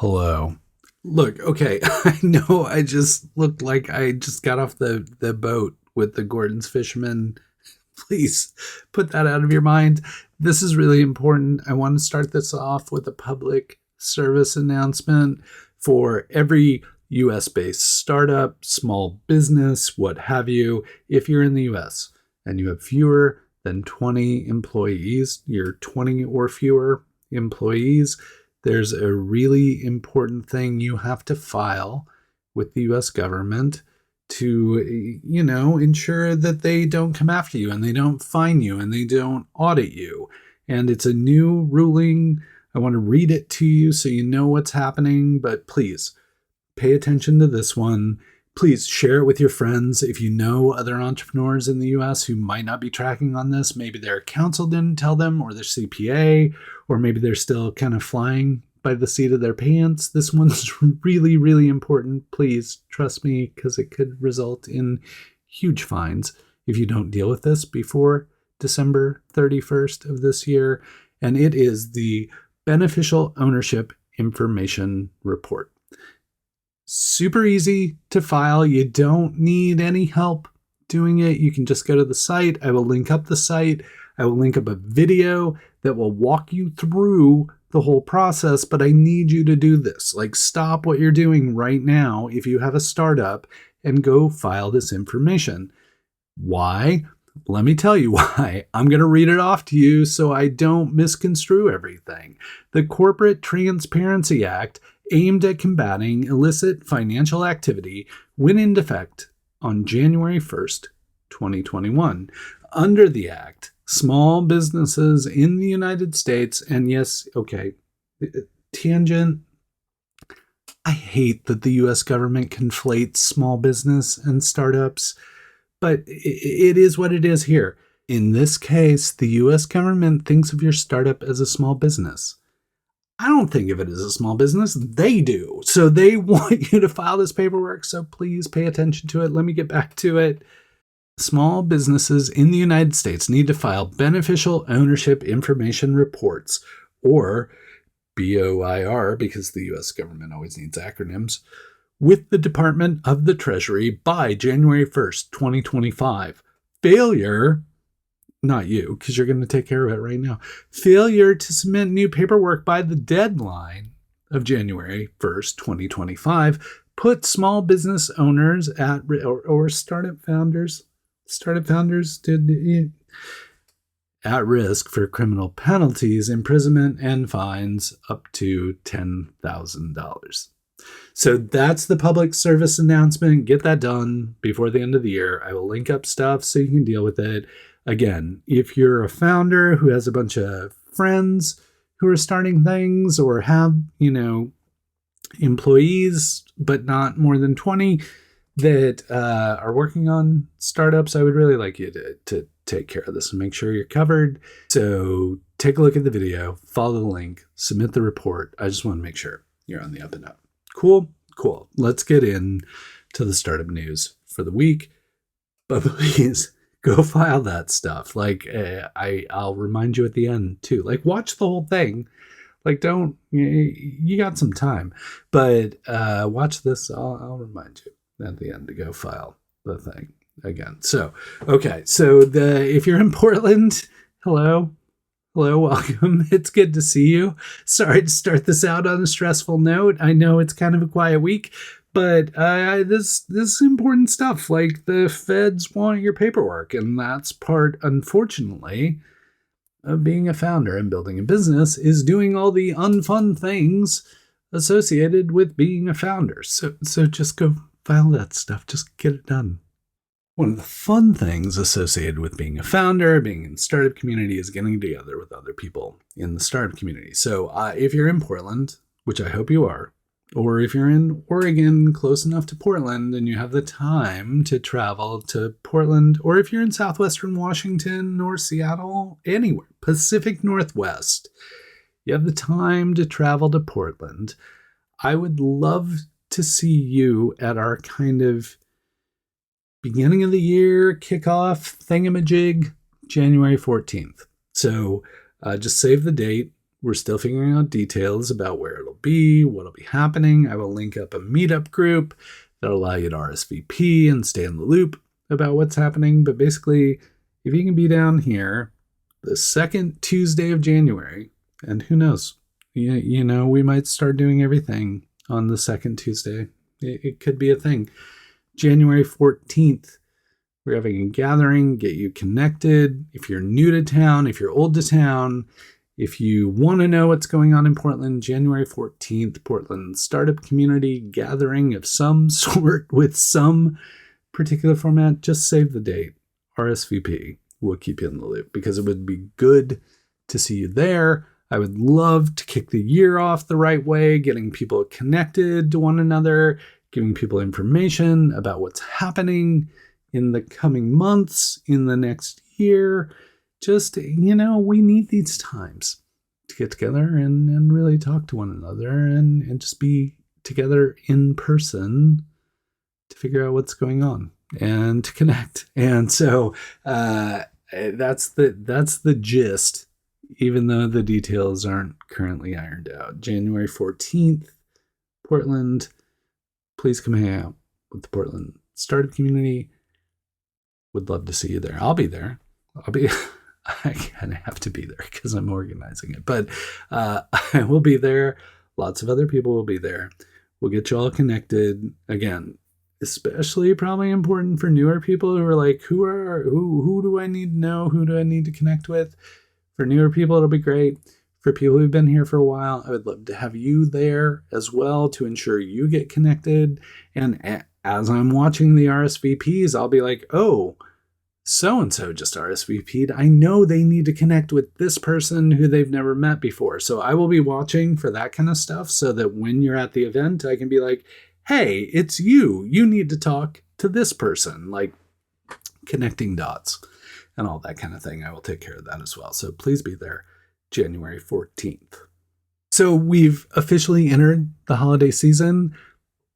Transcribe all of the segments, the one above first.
Hello. Look, okay, I know I just looked like I just got off the boat with the Gordon's fishermen. Please put that out of your mind. This is really important. I want to start this off with a public service announcement for every US based startup, small business, what have you. If you're in the US and you have fewer than 20 employees, you're 20 or fewer employees, there's a really important thing you have to file with the US government to, ensure that they don't come after you and they don't fine you and they don't audit you. And it's a new ruling. I want to read it to you so you know what's happening, but please pay attention to this one. Please share it with your friends. If you know other entrepreneurs in the US who might not be tracking on this, maybe their counsel didn't tell them, or their CPA, or maybe they're still kind of flying by the seat of their pants. This one's really, really important. Please trust me, because it could result in huge fines if you don't deal with this before December 31st of this year. And it is the Beneficial Ownership Information Report. Super easy to file. You don't need any help doing it. You can just go to the site. I will link up the site. I will link up a video that will walk you through the whole process, but I need you to do this. Like, stop what you're doing right now if you have a startup and go file this information. Why? Let me tell you why. I'm going to read it off to you so I don't misconstrue everything. The Corporate Transparency Act, aimed at combating illicit financial activity, went into effect on January 1st, 2021. Under the Act, small businesses in the United States, and yes, okay, tangent, I hate that the US government conflates small business and startups, but it is what it is here. In this case, the US government thinks of your startup as a small business. I don't think of it as a small business. They do. So they want you to file this paperwork. So please pay attention to it. Let me get back to it. Small businesses in the United States need to file Beneficial Ownership Information Reports, or BOIR, because the US government always needs acronyms, with the Department of the Treasury by January 1st, 2025. Failure, not you, because you're going to take care of it right now. Failure to submit new paperwork by the deadline of January 1st, 2025 put small business owners at or startup founders at risk for criminal penalties, imprisonment, and fines up to $10,000. So that's the public service announcement. Get that done before the end of the year. I will link up stuff so you can deal with it. Again, if you're a founder who has a bunch of friends who are starting things, or have, employees, but not more than 20 that are working on startups, I would really like you to take care of this and make sure you're covered. So take a look at the video, follow the link, submit the report. I just want to make sure you're on the up and up. Cool. Let's get in to the startup news for the week. But please, go file that stuff. Like, I'll remind you at the end too. Like, watch the whole thing. Like, don't, you got some time, but watch this. I'll remind you at the end to go file the thing again. So, okay. So if you're in Portland, hello, welcome. It's good to see you. Sorry to start this out on a stressful note. I know it's kind of a quiet week, but this is important stuff. Like, the feds want your paperwork, and that's part, unfortunately, of being a founder and building a business, is doing all the unfun things associated with being a founder. So just go file that stuff. Just get it done. One of the fun things associated with being a founder, being in the startup community, is getting together with other people in the startup community. So if you're in Portland, which I hope you are, or if you're in Oregon, close enough to Portland, and you have the time to travel to Portland, or if you're in southwestern Washington or Seattle, anywhere, Pacific Northwest, you have the time to travel to Portland, I would love to see you at our kind of beginning of the year kickoff thingamajig, January 14th. So just save the date. We're still figuring out details about where it'll be, what'll be happening. I will link up a meetup group that'll allow you to RSVP and stay in the loop about what's happening. But basically, if you can be down here the second Tuesday of January, and who knows, you know, we might start doing everything on the second Tuesday. It could be a thing. January 14th, we're having a gathering, get you connected. If you're new to town, if you're old to town, if you want to know what's going on in Portland, January 14th, Portland Startup Community Gathering of some sort with some particular format, just save the date. RSVP. We'll keep you in the loop because it would be good to see you there. I would love to kick the year off the right way, getting people connected to one another, giving people information about what's happening in the coming months, in the next year. Just, you know, we need these times to get together and really talk to one another and just be together in person to figure out what's going on and to connect. And so that's the gist, even though the details aren't currently ironed out. January 14th, Portland. Please come hang out with the Portland Startup Community. Would love to see you there. I'll be there. I kind of have to be there because I'm organizing it. But I will be there. Lots of other people will be there. We'll get you all connected. Again, especially probably important for newer people who are like, who do I need to know? Who do I need to connect with? For newer people, it'll be great. For people who've been here for a while, I would love to have you there as well to ensure you get connected. And as I'm watching the RSVPs, I'll be like, oh, so-and-so just RSVP'd. I know they need to connect with this person who they've never met before. So I will be watching for that kind of stuff so that when you're at the event, I can be like, hey, it's you. You need to talk to this person, like connecting dots and all that kind of thing. I will take care of that as well. So please be there January 14th. So we've officially entered the holiday season.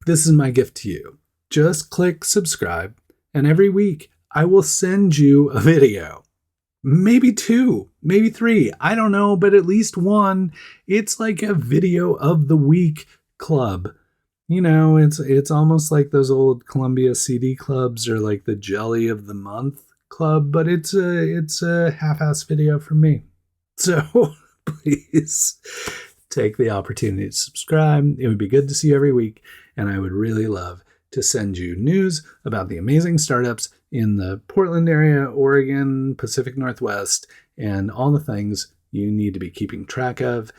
This is my gift to you. Just click subscribe, and every week I will send you a video. Maybe 2, maybe 3. I don't know, but at least 1. It's like a video of the week club. You know, it's almost like those old Columbia CD clubs or like the Jelly of the Month club, but it's a half-ass video from me. So please take the opportunity to subscribe. It would be good to see you every week, and I would really love to send you news about the amazing startups in the Portland area, Oregon, Pacific Northwest, and all the things you need to be keeping track of.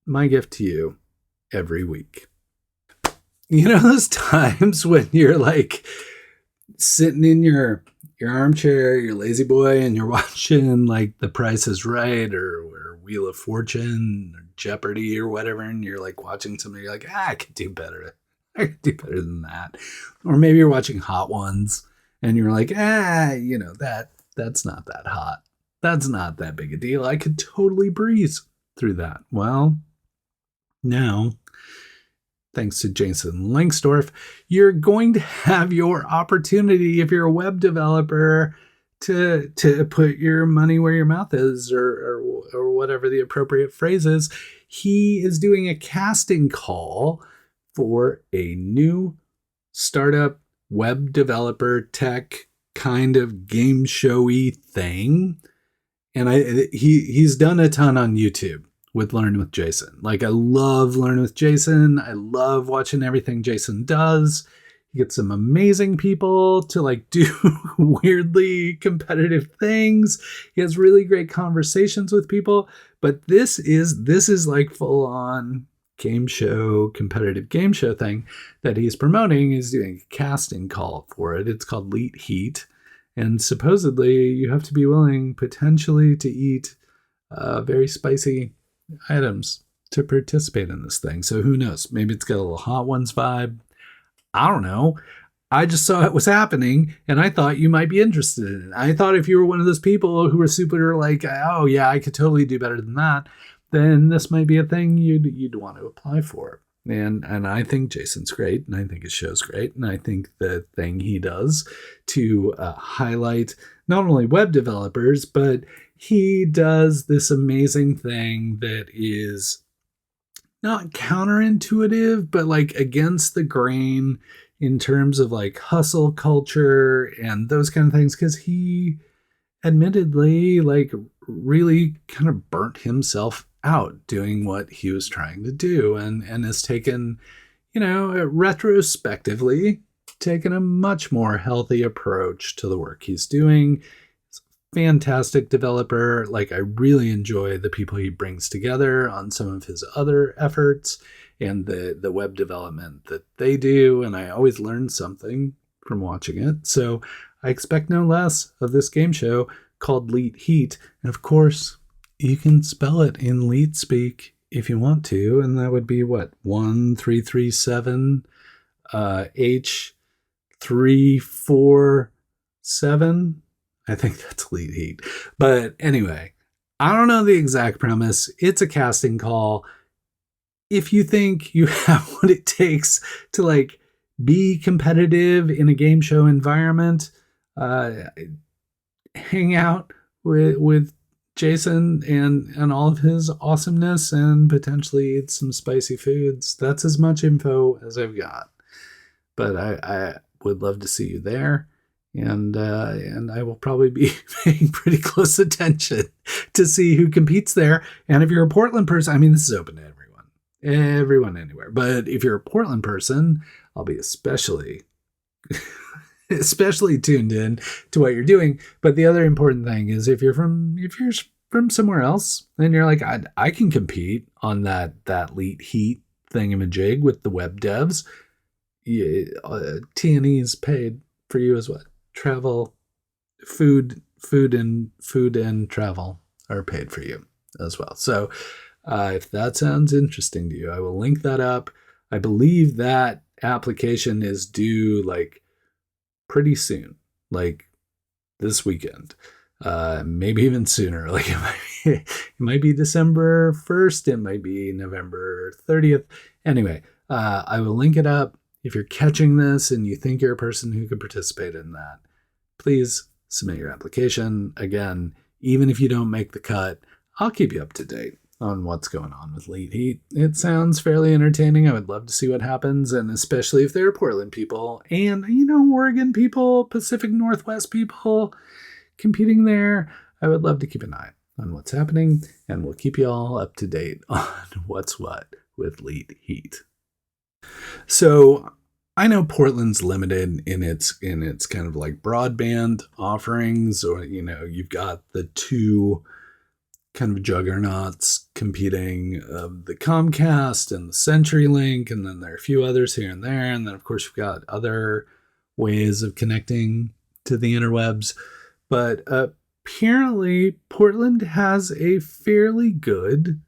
My gift to you every week. You know those times when you're like sitting in your armchair, your lazy boy, and you're watching like The Price is Right or Wheel of Fortune or Jeopardy or whatever, and you're like watching something, you're like, I could do better. I could do better than that. Or maybe you're watching Hot Ones and you're like, you know, that's not that hot. That's not that big a deal. I could totally breeze through that. Well, now, thanks to Jason Langsdorff, you're going to have your opportunity, if you're a web developer, to put your money where your mouth is, or whatever the appropriate phrase is. He is doing a casting call for a new startup web developer tech kind of game showy thing. And he's done a ton on YouTube with Learn with Jason. Like, I love Learn with Jason. I love watching everything Jason does. He gets some amazing people to like do weirdly competitive things. He has really great conversations with people. But this is like full on game show, competitive game show thing that he's promoting. He's doing a casting call for it. It's called Leet Heat. And supposedly you have to be willing potentially to eat very spicy items to participate in this thing. So who knows? Maybe it's got a little Hot Ones vibe. I don't know. I just saw it was happening and I thought you might be interested in it. I thought if you were one of those people who were super like, oh yeah, I could totally do better than that, then this might be a thing you'd want to apply for. And I think Jason's great, and I think his show's great, and I think the thing he does to highlight not only web developers, but he does this amazing thing that is not counterintuitive, but like against the grain in terms of like hustle culture and those kind of things. Cause he admittedly like really kind of burnt himself out doing what he was trying to do and has taken, retrospectively taken a much more healthy approach to the work he's doing. Fantastic developer. Like, I really enjoy the people he brings together on some of his other efforts and the web development that they do. And I always learn something from watching it. So I expect no less of this game show called Leet Heat. And of course, you can spell it in Leet speak if you want to. And that would be what? 1337 H347. I think that's Leet Heat. But anyway, I don't know the exact premise. It's a casting call. If you think you have what it takes to like be competitive in a game show environment, hang out with Jason and all of his awesomeness and potentially eat some spicy foods. That's as much info as I've got. But I would love to see you there. And I will probably be paying pretty close attention to see who competes there. And if you're a Portland person, I mean, this is open to everyone anywhere. But if you're a Portland person, I'll be especially tuned in to what you're doing. But the other important thing is if you're from somewhere else and you're like, I can compete on that Leet Heat thingamajig with the web devs. T&E's paid for you as what? Travel, food and travel are paid for you as well. So if that sounds interesting to you, I will link that up. I believe that application is due like pretty soon, like this weekend, maybe even sooner. Like it might be December 1st. It might be November 30th. Anyway, I will link it up. If you're catching this and you think you're a person who could participate in that, please submit your application. Again, even if you don't make the cut, I'll keep you up to date on what's going on with Leet Heat. It sounds fairly entertaining. I would love to see what happens, and especially if there are Portland people and, Oregon people, Pacific Northwest people competing there. I would love to keep an eye on what's happening, and we'll keep you all up to date on what's what with Leet Heat. So I know Portland's limited in its kind of like broadband offerings, or, you've got the two kind of juggernauts competing, the Comcast and the CenturyLink, and then there are a few others here and there. And then, of course, you've got other ways of connecting to the interwebs. But apparently, Portland has a fairly good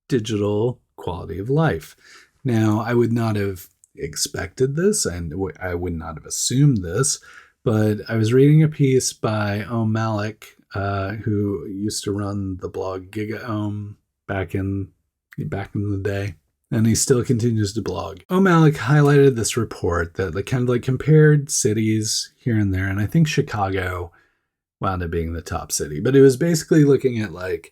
digital quality of life. Now, I would not have expected this, and I would not have assumed this, but I was reading a piece by Malik, who used to run the blog GigaOM back in the day, and he still continues to blog. Malik highlighted this report that kind of like compared cities here and there, and I think Chicago wound up being the top city, but it was basically looking at like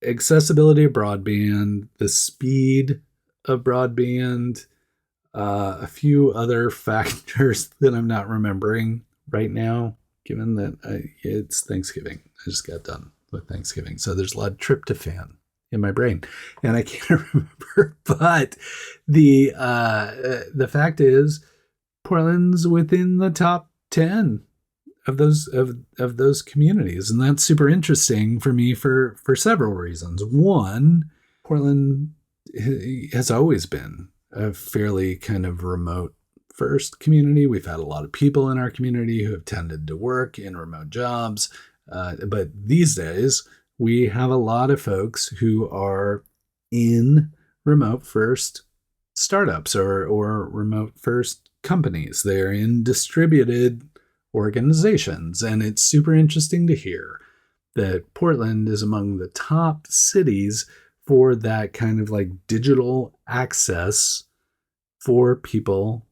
accessibility of broadband, the speed of broadband, a few other factors that I'm not remembering right now, given that it's Thanksgiving. I just got done with Thanksgiving. So there's a lot of tryptophan in my brain and I can't remember. But the fact is Portland's within the top 10 of those communities. And that's super interesting for me for several reasons. One, Portland has always been a fairly kind of remote first community. We've had a lot of people in our community who have tended to work in remote jobs. But these days, we have a lot of folks who are in remote first startups or remote first companies. They're in distributed organizations. And it's super interesting to hear that Portland is among the top cities for that kind of like digital access for people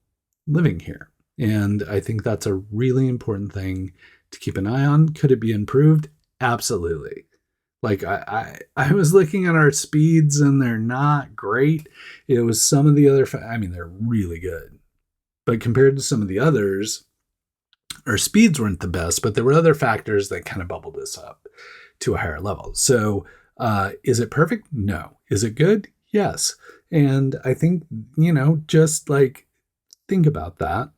living here. And I think that's a really important thing to keep an eye on. Could it be improved? Absolutely. Like I was looking at our speeds and they're not great. It was some of the other, I mean, they're really good, but compared to some of the others, our speeds weren't the best, but there were other factors that kind of bubbled us up to a higher level. So, is it perfect? No. Is it good? Yes. And I think, just like think about that.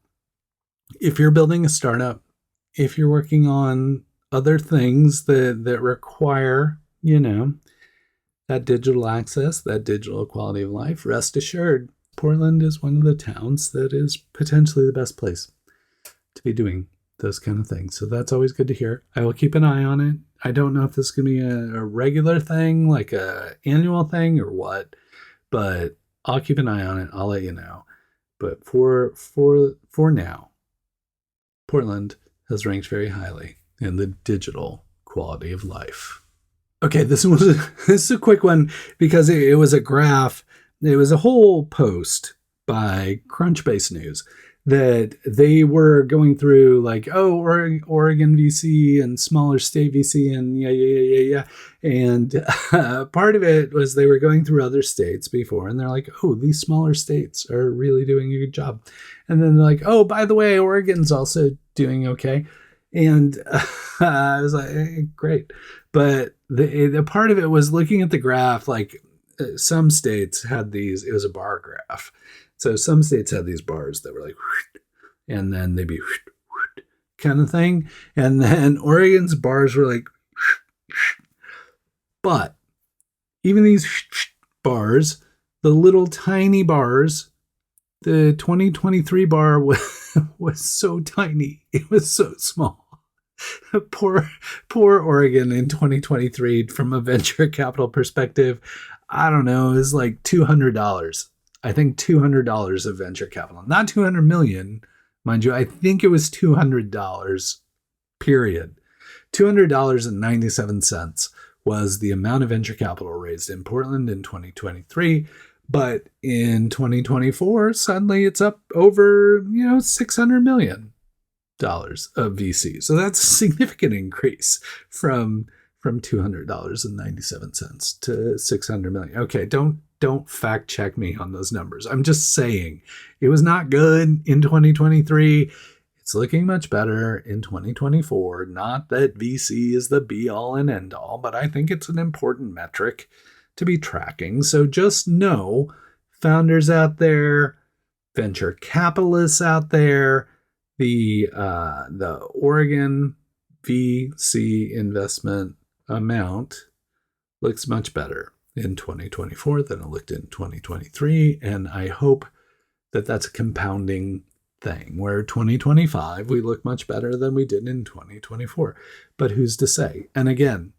If you're building a startup, if you're working on other things that require, that digital access, that digital quality of life, rest assured, Portland is one of the towns that is potentially the best place to be doing those kind of things. So that's always good to hear. I will keep an eye on it. I don't know if this is going to be a regular thing, like a annual thing or what, but I'll keep an eye on it. I'll let you know. But for now, Portland has ranked very highly in the digital quality of life. Okay, this is a quick one because it was a graph. It was a whole post by Crunchbase News that they were going through like, Oregon VC and smaller state VC and yeah. And part of it was they were going through other states before and they're like, oh, these smaller states are really doing a good job. And then they're like, oh, by the way, Oregon's also doing okay. And I was like, great. But the part of it was looking at the graph, like some states had these, it was a bar graph. So some states had these bars that were like, and then they'd be kind of thing. And then Oregon's bars were like, but even these bars, the little tiny bars, the 2023 bar was so tiny. It was so small. Poor Oregon in 2023 from a venture capital perspective. I don't know, it was like $200. I think $200 of venture capital, not 200 million, mind you. I think it was $200, period. $200.97 was the amount of venture capital raised in Portland in 2023. But in 2024, suddenly it's up over, $600 million of VC. So that's a significant increase from $200.97 to $600 million. Okay, don't fact check me on those numbers. I'm just saying it was not good in 2023. It's looking much better in 2024. Not that VC is the be all and end all, but I think it's an important metric to be tracking. So just know, founders out there, venture capitalists out there, the Oregon VC investment amount looks much better in 2024 than it looked in 2023. And I hope that that's a compounding thing where 2025, we look much better than we did in 2024. But who's to say? And again,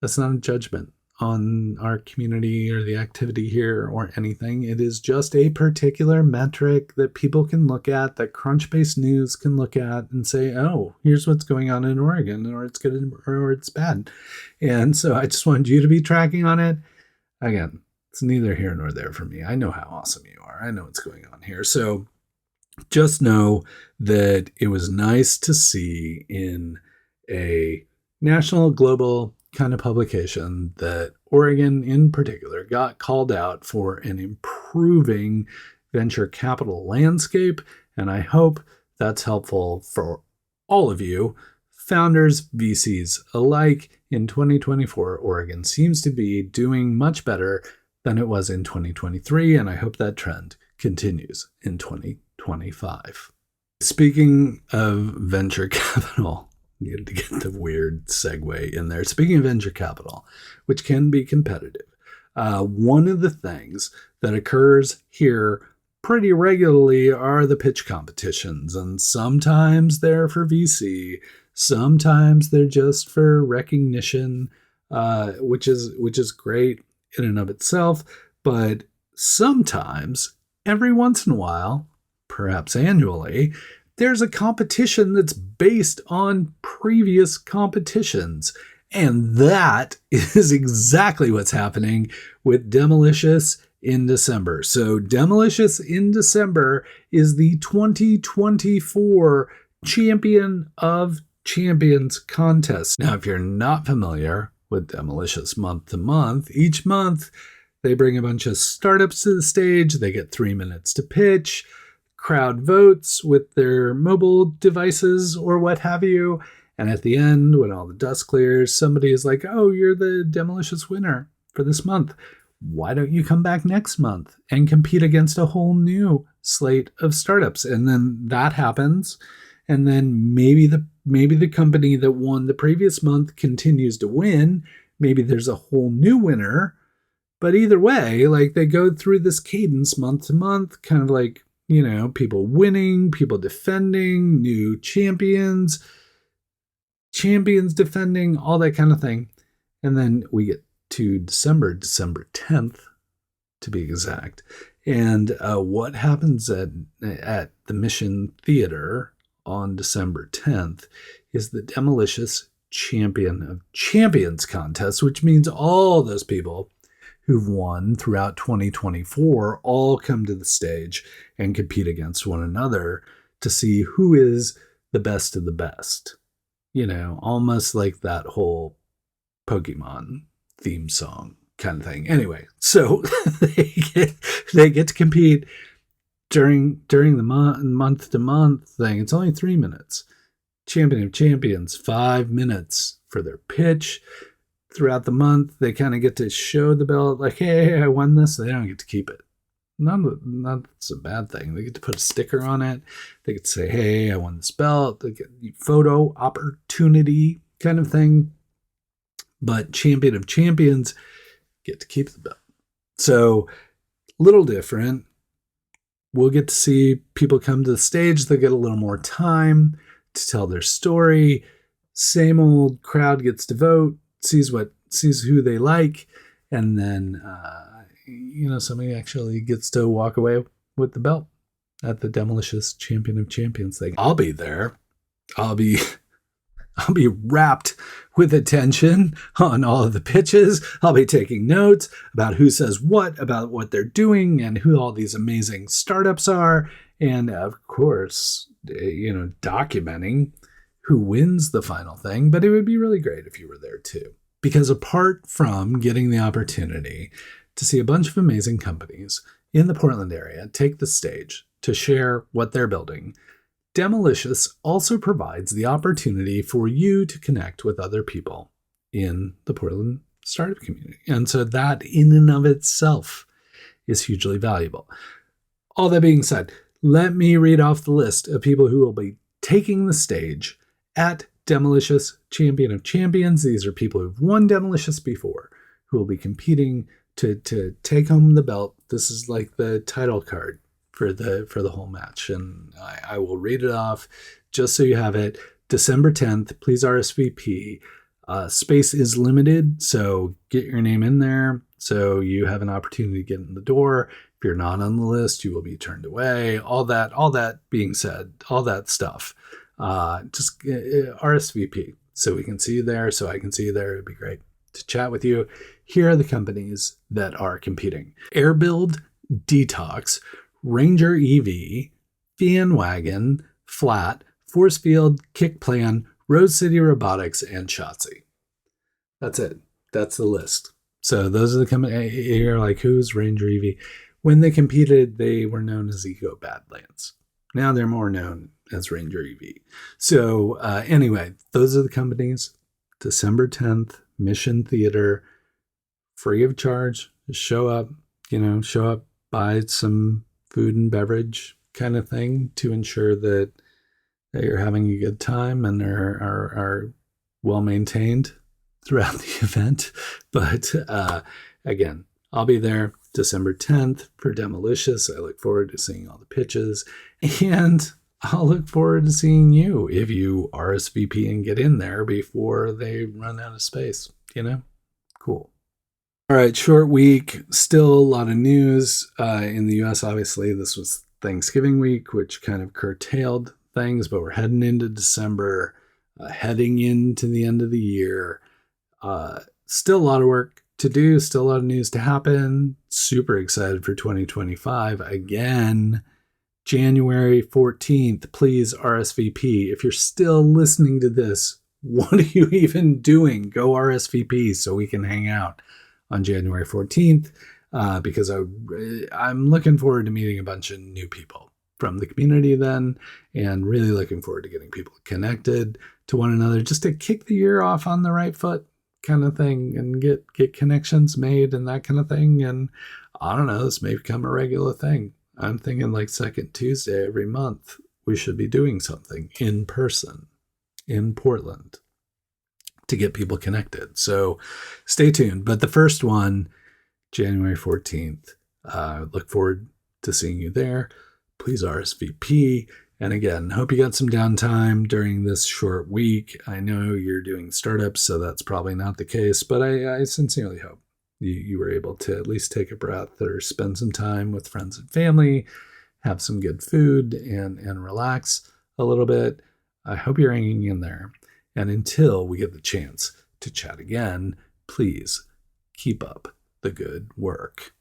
that's not a judgment on our community or the activity here or anything. It is just a particular metric that people can look at, that Crunchbase News can look at and say, oh, here's what's going on in Oregon, or it's good or it's bad. And so I just wanted you to be tracking on it. Again, it's neither here nor there for me. I know how awesome you are. I know what's going on here. So just know that it was nice to see in a national, global kind of publication that Oregon in particular got called out for an improving venture capital landscape. And I hope that's helpful for all of you, founders, VCs alike. In 2024, Oregon seems to be doing much better than it was in 2023. And I hope that trend continues in 2025. Speaking of venture capital, needed to get the weird segue in there. Speaking of venture capital, which can be competitive, one of the things that occurs here pretty regularly are the pitch competitions. And sometimes they're for VC, sometimes they're just for recognition, which is great in and of itself. But sometimes, every once in a while, perhaps annually, there's a competition that's based on previous competitions. And that is exactly what's happening with Demolicious in December. So Demolicious in December is the 2024 Champion of Champions contest. Now, if you're not familiar with Demolicious month to month, each month they bring a bunch of startups to the stage. They get 3 minutes to pitch. Crowd votes with their mobile devices or what have you. And at the end, when all the dust clears, somebody is like, oh, you're the Demolicious winner for this month. Why don't you come back next month and compete against a whole new slate of startups? And then that happens. And then maybe the company that won the previous month continues to win. Maybe there's a whole new winner. But either way, like they go through this cadence month to month, kind of like, you know, people winning, people defending, new champions defending, all that kind of thing. And then we get to December 10th, to be exact. And what happens at the Mission Theater on December 10th is the Demolicious Champion of Champions contest, which means all those people who've won throughout 2024 all come to the stage and compete against one another to see who is the best of the best. You know, almost like that whole Pokemon theme song kind of thing. Anyway, so they get to compete during the month to month thing. It's only 3 minutes. Champion of Champions, 5 minutes for their pitch. Throughout the month, they kind of get to show the belt, like, hey, I won this. They don't get to keep it. Not that's a bad thing. They get to put a sticker on it. They get to say, hey, I won this belt. They get photo opportunity kind of thing. But Champion of Champions get to keep the belt. So, little different. We'll get to see people come to the stage. They get a little more time to tell their story. Same old crowd gets to vote, sees who they like, and then somebody actually gets to walk away with the belt at the Demolicious Champion of Champions thing. I'll be there. I'll be wrapped with attention on all of the pitches. I'll be taking notes about who says what about what they're doing and who all these amazing startups are. And of course, documenting who wins the final thing. But it would be really great if you were there too. Because apart from getting the opportunity to see a bunch of amazing companies in the Portland area take the stage to share what they're building, Demolicious also provides the opportunity for you to connect with other people in the Portland startup community. And so that in and of itself is hugely valuable. All that being said, let me read off the list of people who will be taking the stage at Demolicious Champion of Champions. These are people who've won Demolicious before, who will be competing to take home the belt. This is like the title card for the whole match. And I will read it off just so you have it. December 10th, please RSVP. Space is limited, so get your name in there so you have an opportunity to get in the door. If you're not on the list, you will be turned away. All that being said, all that stuff. Just RSVP so we can see you there, so I can see you there. It'd be great to chat with you. Here are the companies that are competing: Airbuild, Detox, Ranger EV, Fanwagon, Flat, Forcefield, Kickplan, Rose City Robotics, and Shotzi. That's it. That's the list. So those are the companies. You're like, who's Ranger EV? When they competed, they were known as Eco Badlands. Now they're more known as Ranger EV. So anyway, those are the companies. December 10th, Mission Theater, free of charge. Just show up, buy some food and beverage kind of thing to ensure that you're having a good time and are well maintained throughout the event. But again, I'll be there December 10th for Demolicious. I look forward to seeing all the pitches, and I'll look forward to seeing you if you RSVP and get in there before they run out of space. Cool. All right, short week. Still a lot of news in the US. Obviously, this was Thanksgiving week, which kind of curtailed things, but we're heading into December, heading into the end of the year. Still a lot of work to do, still a lot of news to happen. Super excited for 2025. Again, January 14th, please RSVP. If you're still listening to this, what are you even doing? Go RSVP so we can hang out on January 14th because I'm looking forward to meeting a bunch of new people from the community then, and really looking forward to getting people connected to one another just to kick the year off on the right foot kind of thing and get connections made and that kind of thing. And I don't know, this may become a regular thing. I'm thinking like second Tuesday every month, we should be doing something in person in Portland to get people connected. So stay tuned. But the first one, January 14th, look forward to seeing you there. Please RSVP. And again, hope you got some downtime during this short week. I know you're doing startups, so that's probably not the case, but I sincerely hope you were able to at least take a breath or spend some time with friends and family, have some good food, and relax a little bit. I hope you're hanging in there. And until we get the chance to chat again, please keep up the good work.